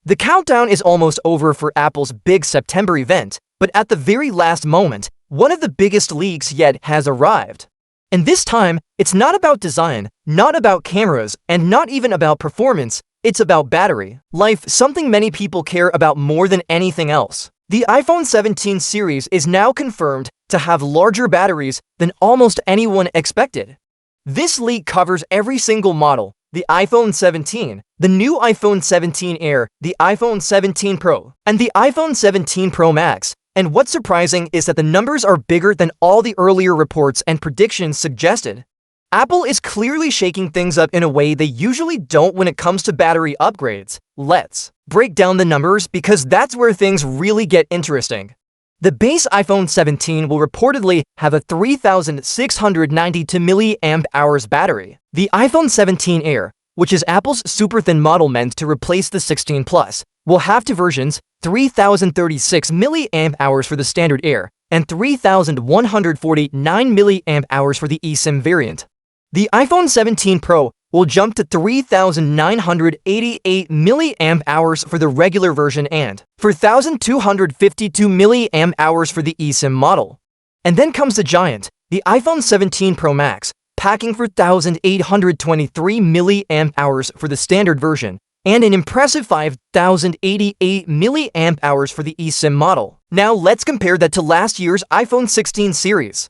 The countdown is almost over for Apple's big September event, but at the very last moment, one of the biggest leaks yet has arrived. And this time, it's not about design, not about cameras, and not even about performance, it's about battery life, something many people care about more than anything else. The iPhone 17 series is now confirmed to have larger batteries than almost anyone expected. This leak covers every single model: the iPhone 17, the new iPhone 17 Air, the iPhone 17 Pro, and the iPhone 17 Pro Max. And what's surprising is that the numbers are bigger than all the earlier reports and predictions suggested. Apple is clearly shaking things up in a way they usually don't when it comes to battery upgrades. Let's break down the numbers because that's where things really get interesting. The base iPhone 17 will reportedly have a 3,692 mAh battery. The iPhone 17 Air, which is Apple's super thin model meant to replace the 16 Plus, will have two versions: 3,036 mAh for the standard Air and 3,149 mAh for the eSIM variant. The iPhone 17 Pro will jump to 3,988 mAh for the regular version and 4,252 mAh for the eSIM model. And then comes the giant, the iPhone 17 Pro Max, packing 4,823 mAh for the standard version and an impressive 5,088 mAh for the eSIM model. Now let's compare that to last year's iPhone 16 series.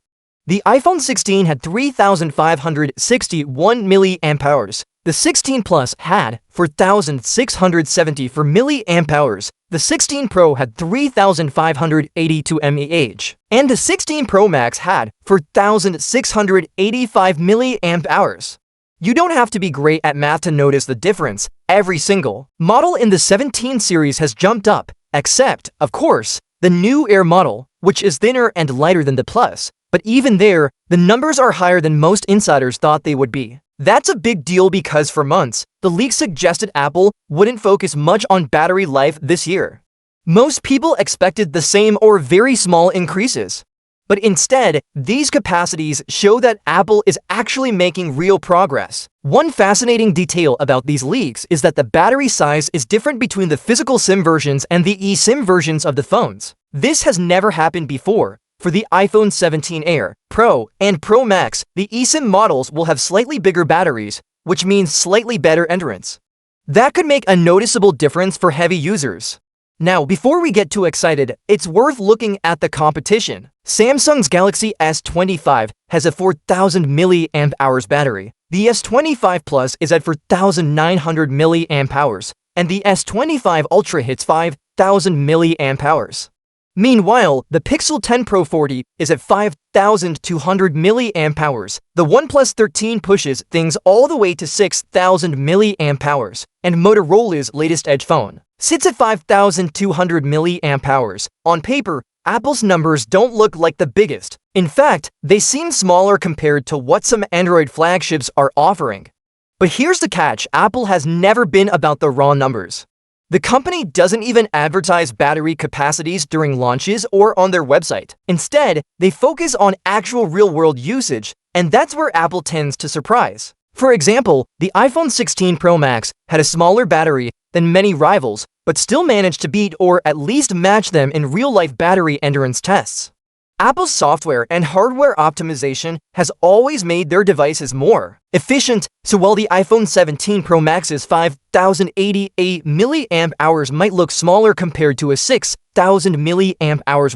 The iPhone 16 had 3,561 mAh. The 16 Plus had 4,674 mAh. The 16 Pro had 3,582 mAh. And the 16 Pro Max had 4,685 mAh. You don't have to be great at math to notice the difference. Every single model in the 17 series has jumped up, except, of course, the new Air model, which is thinner and lighter than the Plus. But even there, the numbers are higher than most insiders thought they would be. That's a big deal because for months, the leak suggested Apple wouldn't focus much on battery life this year. Most people expected the same or very small increases. But instead, these capacities show that Apple is actually making real progress. One fascinating detail about these leaks is that the battery size is different between the physical SIM versions and the eSIM versions of the phones. This has never happened before. For the iPhone 17 Air, Pro, and Pro Max, the eSIM models will have slightly bigger batteries, which means slightly better endurance. That could make a noticeable difference for heavy users. Now, before we get too excited, it's worth looking at the competition. Samsung's Galaxy S25 has a 4,000 mAh battery. The S25 Plus is at 4,900 mAh, and the S25 Ultra hits 5,000 mAh. Meanwhile, the Pixel 10 Pro 40 is at 5,200 mAh. The OnePlus 13 pushes things all the way to 6,000 mAh, and Motorola's latest Edge phone sits at 5,200 mAh. On paper, Apple's numbers don't look like the biggest. In fact, they seem smaller compared to what some Android flagships are offering. But here's the catch: Apple has never been about the raw numbers. The company doesn't even advertise battery capacities during launches or on their website. Instead, they focus on actual real-world usage, and that's where Apple tends to surprise. For example, the iPhone 16 Pro Max had a smaller battery than many rivals, but still managed to beat or at least match them in real-life battery endurance tests. Apple's software and hardware optimization has always made their devices more efficient, so while the iPhone 17 Pro Max's 5,088 mAh might look smaller compared to a 6,000 mAh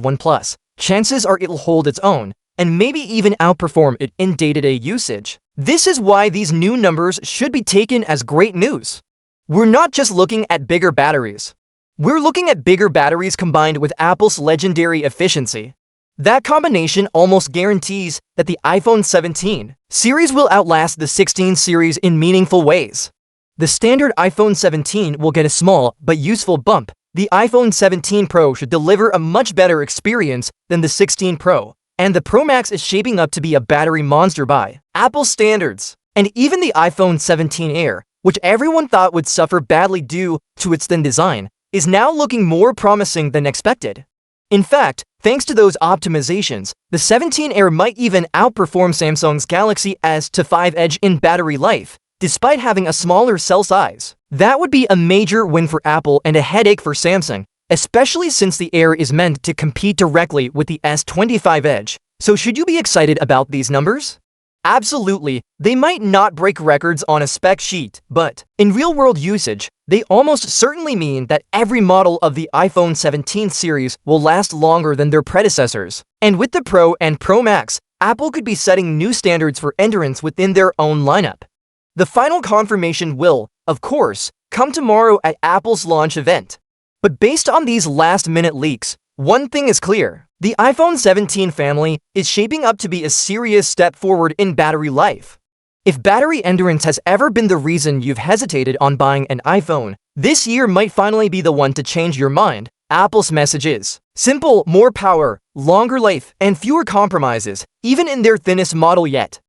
OnePlus, chances are it'll hold its own and maybe even outperform it in day-to-day usage. This is why these new numbers should be taken as great news. We're not just looking at bigger batteries. We're looking at bigger batteries combined with Apple's legendary efficiency. That combination almost guarantees that the iPhone 17 series will outlast the 16 series in meaningful ways. The standard iPhone 17 will get a small but useful bump. The iPhone 17 Pro should deliver a much better experience than the 16 Pro, and the Pro Max is shaping up to be a battery monster by Apple standards. And even the iPhone 17 Air, which everyone thought would suffer badly due to its thin design, is now looking more promising than expected. In fact, thanks to those optimizations, the 17 Air might even outperform Samsung's Galaxy S5 Edge in battery life, despite having a smaller cell size. That would be a major win for Apple and a headache for Samsung, especially since the Air is meant to compete directly with the S25 Edge. So should you be excited about these numbers? Absolutely, they might not break records on a spec sheet, but in real-world usage, they almost certainly mean that every model of the iPhone 17 series will last longer than their predecessors. And with the Pro and Pro Max, Apple could be setting new standards for endurance within their own lineup. The final confirmation will, of course, come tomorrow at Apple's launch event. But based on these last-minute leaks, one thing is clear. The iPhone 17 family is shaping up to be a serious step forward in battery life. If battery endurance has ever been the reason you've hesitated on buying an iPhone, this year might finally be the one to change your mind. Apple's message is simple: more power, longer life, and fewer compromises, even in their thinnest model yet.